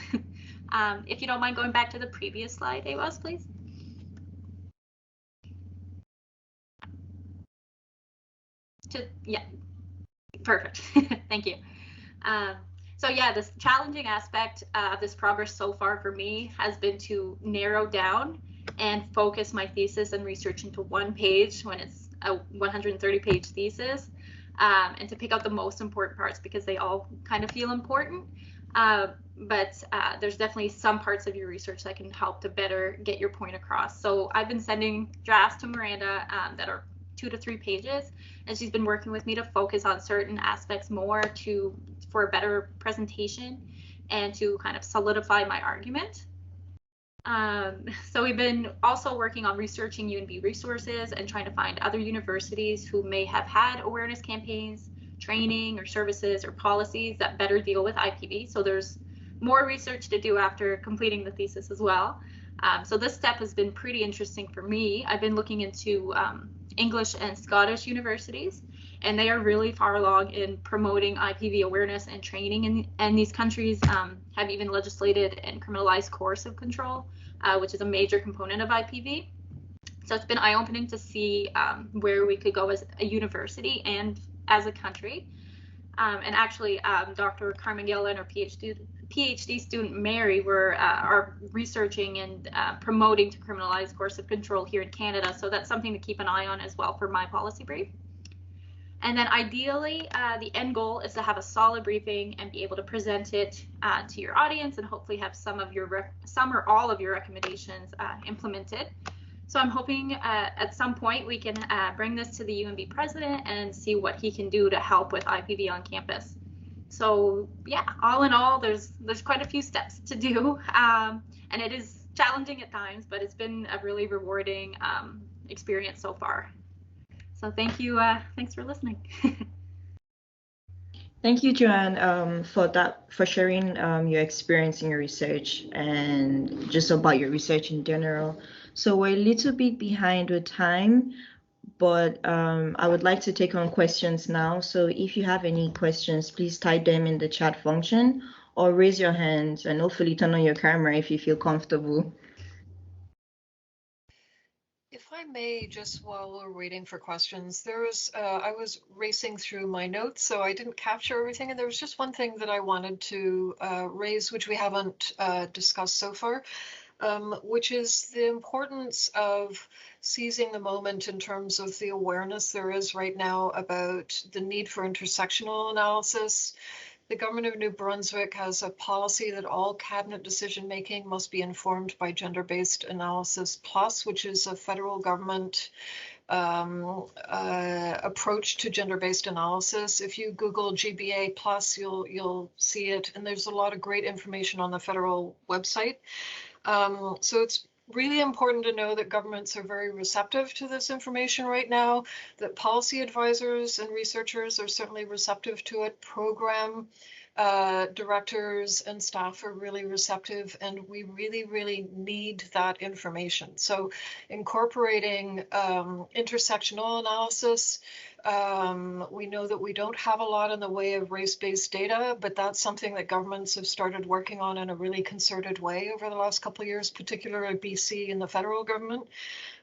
If you don't mind going back to the previous slide, Ewas, please. Yeah, perfect. Thank you. So yeah, this challenging aspect of this progress so far for me has been to narrow down and focus my thesis and research into one page when it's a 130-page thesis, and to pick out the most important parts because they all kind of feel important. But there's definitely some parts of your research that can help to better get your point across. So I've been sending drafts to Miranda that are 2 to 3 pages, and she's been working with me to focus on certain aspects more for a better presentation and to kind of solidify my argument. So we've been also working on researching UNB resources and trying to find other universities who may have had awareness campaigns, training or services or policies that better deal with IPV. So there's more research to do after completing the thesis as well. So this step has been pretty interesting for me. I've been looking into English and Scottish universities, and they are really far along in promoting IPV awareness and training, and these countries have even legislated and criminalized coercive control, which is a major component of IPV. So it's been eye-opening to see where we could go as a university and as a country. And actually, Dr. Carmen Gill and her PhD student Mary are researching and promoting to criminalize coercive control here in Canada. So that's something to keep an eye on as well for my policy brief. And then ideally, the end goal is to have a solid briefing and be able to present it to your audience and hopefully have some or all of your recommendations implemented. So I'm hoping at some point we can bring this to the UNB president and see what he can do to help with IPV on campus. So yeah, all in all, there's quite a few steps to do, and it is challenging at times, but it's been a really rewarding experience so far. So thank you. Thanks for listening. Thank you, Joanne, for sharing your experience in your research and just about your research in general. So we're a little bit behind with time, but I would like to take on questions now. So if you have any questions, please type them in the chat function or raise your hand and hopefully turn on your camera if you feel comfortable. If I may, just while we're waiting for questions, I was racing through my notes, so I didn't capture everything. And there was just one thing that I wanted to raise, which we haven't discussed so far, which is the importance of seizing the moment in terms of the awareness there is right now about the need for intersectional analysis. The government of New Brunswick has a policy that all cabinet decision-making must be informed by Gender-Based Analysis Plus, which is a federal government approach to gender-based analysis. If you Google GBA Plus, you'll see it, and there's a lot of great information on the federal website. So it's really important to know that governments are very receptive to this information right now, that policy advisors and researchers are certainly receptive to it. Program directors and staff are really receptive, and we really, really need that information. So incorporating intersectional analysis, we know that we don't have a lot in the way of race-based data, but that's something that governments have started working on in a really concerted way over the last couple of years, particularly BC and the federal government.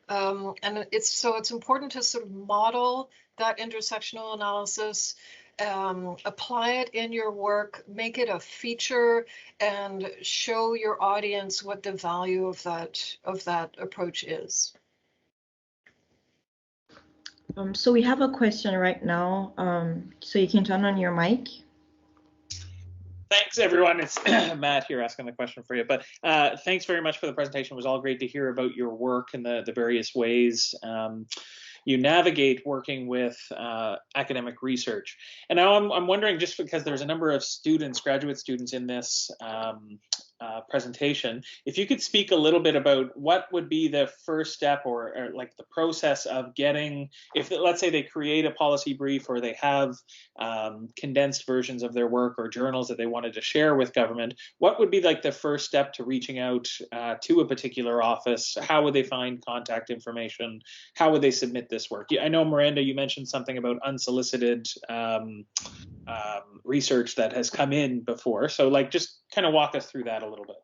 And it's important to sort of model that intersectional analysis apply it in your work, make it a feature, and show your audience what the value of that approach is. So we have a question right now. So you can turn on your mic. Thanks, everyone. It's Matt here asking the question for you. But thanks very much for the presentation. It was all great to hear about your work and the various ways you navigate working with academic research. And now I'm wondering, just because there's a number of students, graduate students in this presentation, if you could speak a little bit about what would be the first step or like the process of getting, if let's say they create a policy brief or they have condensed versions of their work or journals that they wanted to share with government, what would be like the first step to reaching out to a particular office? How would they find contact information? How would they submit this work? I know, Miranda, you mentioned something about unsolicited research that has come in before. So like, just kind of walk us through that a little bit.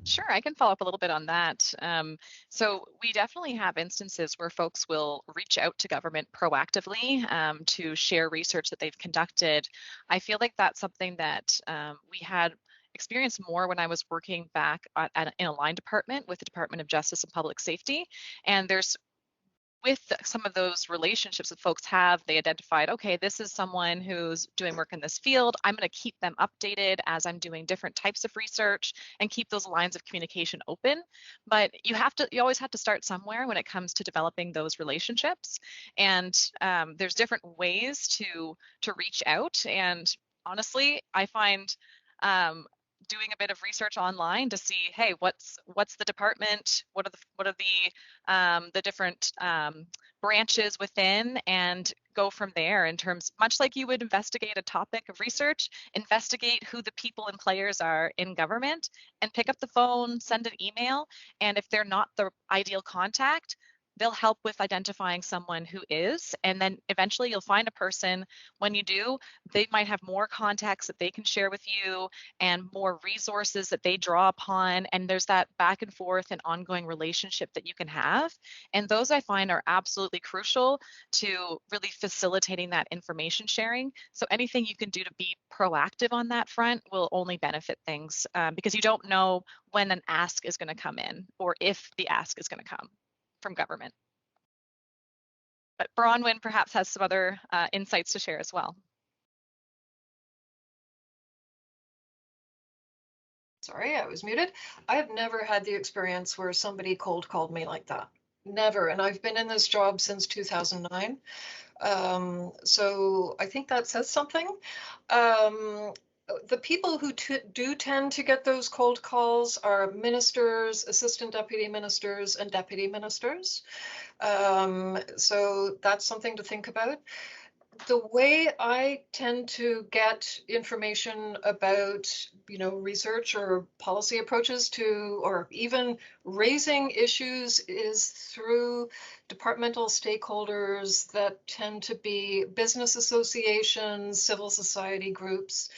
Sure, I can follow up a little bit on that. So we definitely have instances where folks will reach out to government proactively to share research that they've conducted. I feel like that's something that we had experienced more when I was working back in a line department with the Department of Justice and Public Safety. And there's with some of those relationships that folks have, they identified, okay, this is someone who's doing work in this field. I'm going to keep them updated as I'm doing different types of research and keep those lines of communication open. But you always have to start somewhere when it comes to developing those relationships. And there's different ways to reach out. And honestly, I find doing a bit of research online to see, hey, what's the department, what are the different branches within, and go from there in terms, much like you would investigate a topic of research, investigate who the people and players are in government and pick up the phone, send an email, and if they're not the ideal contact, they'll help with identifying someone who is, and then eventually you'll find a person. When you do, they might have more contacts that they can share with you and more resources that they draw upon, and there's that back and forth and ongoing relationship that you can have. And those I find are absolutely crucial to really facilitating that information sharing. So anything you can do to be proactive on that front will only benefit things because you don't know when an ask is going to come in or if the ask is going to come from government. But Bronwyn perhaps has some other insights to share as well. Sorry, I was muted. I have never had the experience where somebody cold called me like that. Never. And I've been in this job since 2009. So I think that says something. The people who do tend to get those cold calls are ministers, assistant deputy ministers, and deputy ministers. So that's something to think about. The way I tend to get information about, research or policy approaches to, or even raising issues, is through departmental stakeholders that tend to be business associations, civil society groups.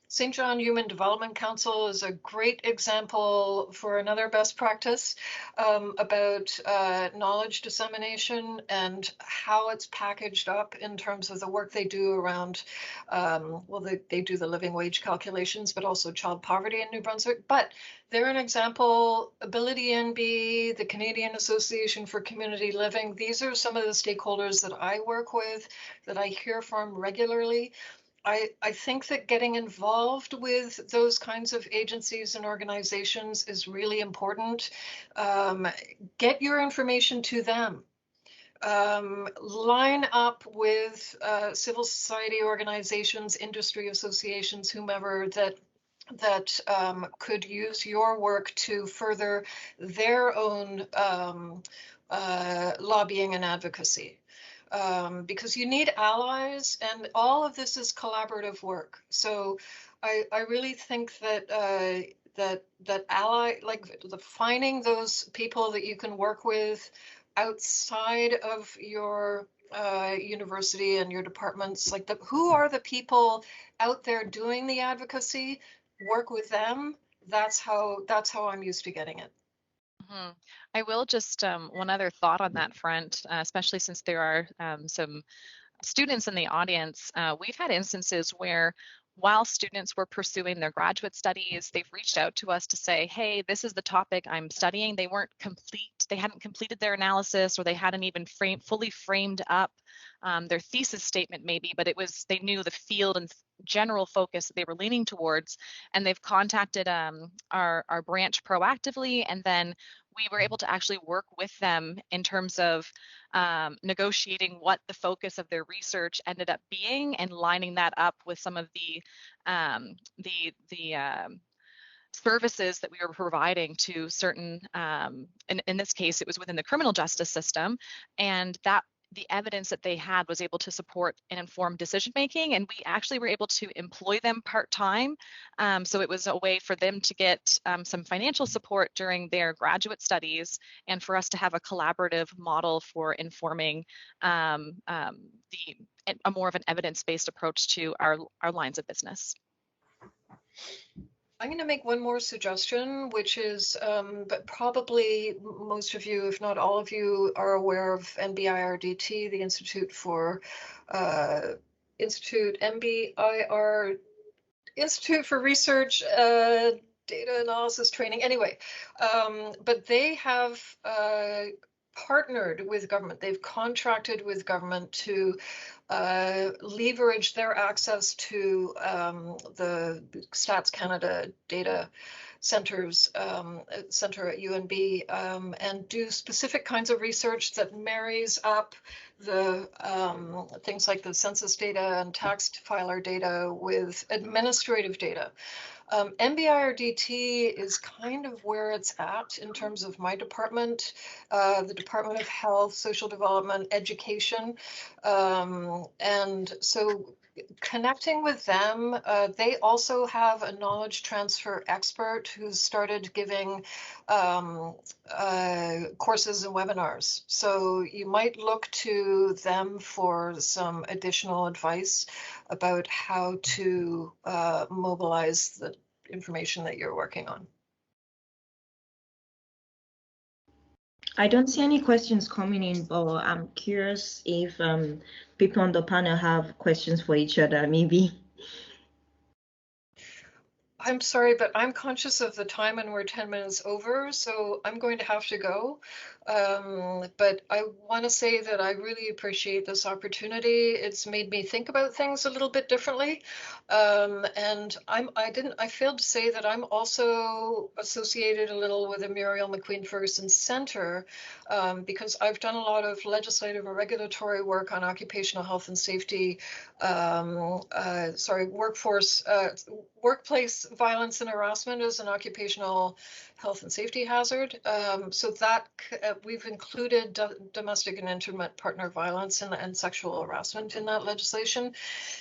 St. John Human Development Council is a great example for another best practice about knowledge dissemination and how it's packaged up in terms of the work they do around, they do the living wage calculations, but also child poverty in New Brunswick. But they're an example. Ability NB, the Canadian Association for Community Living, these are some of the stakeholders that I work with, that I hear from regularly. I think that getting involved with those kinds of agencies and organizations is really important. Get your information to them. Line up with civil society organizations, industry associations, whomever that could use your work to further their own lobbying and advocacy. Because you need allies, and all of this is collaborative work. So I really think that finding those people that you can work with outside of your university and your departments, who are the people out there doing the advocacy, work with them. That's how I'm used to getting it. Mm-hmm. I will just one other thought on that front, especially since there are some students in the audience, we've had instances where while students were pursuing their graduate studies, they've reached out to us to say, hey, this is the topic I'm studying. They hadn't completed their analysis, or they hadn't even fully framed up their thesis statement maybe, but they knew the field and general focus that they were leaning towards, and they've contacted our branch proactively, and then we were able to actually work with them in terms of negotiating what the focus of their research ended up being, and lining that up with some of the services that we were providing to certain, in this case, it was within the criminal justice system, and that the evidence that they had was able to support and inform decision making, and we actually were able to employ them part-time. So it was a way for them to get some financial support during their graduate studies, and for us to have a collaborative model for informing a more of an evidence-based approach to our lines of business. I'm going to make one more suggestion, which is, but probably most of you, if not all of you, are aware of NBIRDT, the Institute for Research, Data Analysis Training. Anyway, but they have partnered with government. They've contracted with government to leverage their access to the Stats Canada data centers, center at UNB, and do specific kinds of research that marries up the things like the census data and tax filer data with administrative data. NBIRDT is kind of where it's at in terms of my department, the Department of Health, Social Development, Education. And so connecting with them, they also have a knowledge transfer expert who's started giving courses and webinars. So you might look to them for some additional advice about how to mobilize the information that you're working on. I don't see any questions coming in, but I'm curious if people on the panel have questions for each other, maybe. I'm sorry, but I'm conscious of the time and we're 10 minutes over, so I'm going to have to go. But I want to say that I really appreciate this opportunity. It's made me think about things a little bit differently. And I failed to say that I'm also associated a little with the Muriel McQueen-Ferguson Center, because I've done a lot of legislative and regulatory work on occupational health and safety, workplace violence and harassment as an occupational health and safety hazard. So that we've included domestic and intimate partner violence and sexual harassment in that legislation.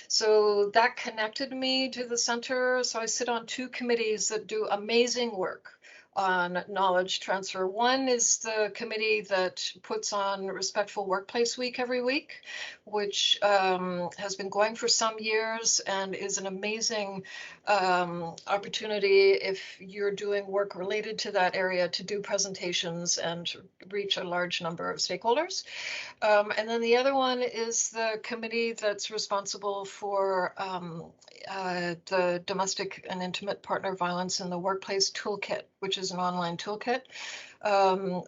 So that connected me to the center. So I sit on two committees that do amazing work on knowledge transfer. One is the committee that puts on Respectful Workplace Week every week, which has been going for some years and is an amazing opportunity if you're doing work related to that area to do presentations and reach a large number of stakeholders. And then the other one is the committee that's responsible for the domestic and intimate partner violence in the workplace toolkit, which is an online toolkit.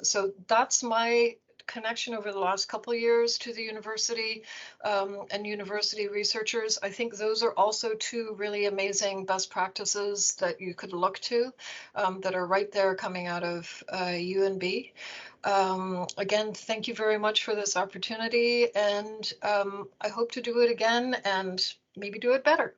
So that's my connection over the last couple of years to the university and university researchers. I think those are also two really amazing best practices that you could look to that are right there coming out of UNB. Again, thank you very much for this opportunity, and I hope to do it again and maybe do it better.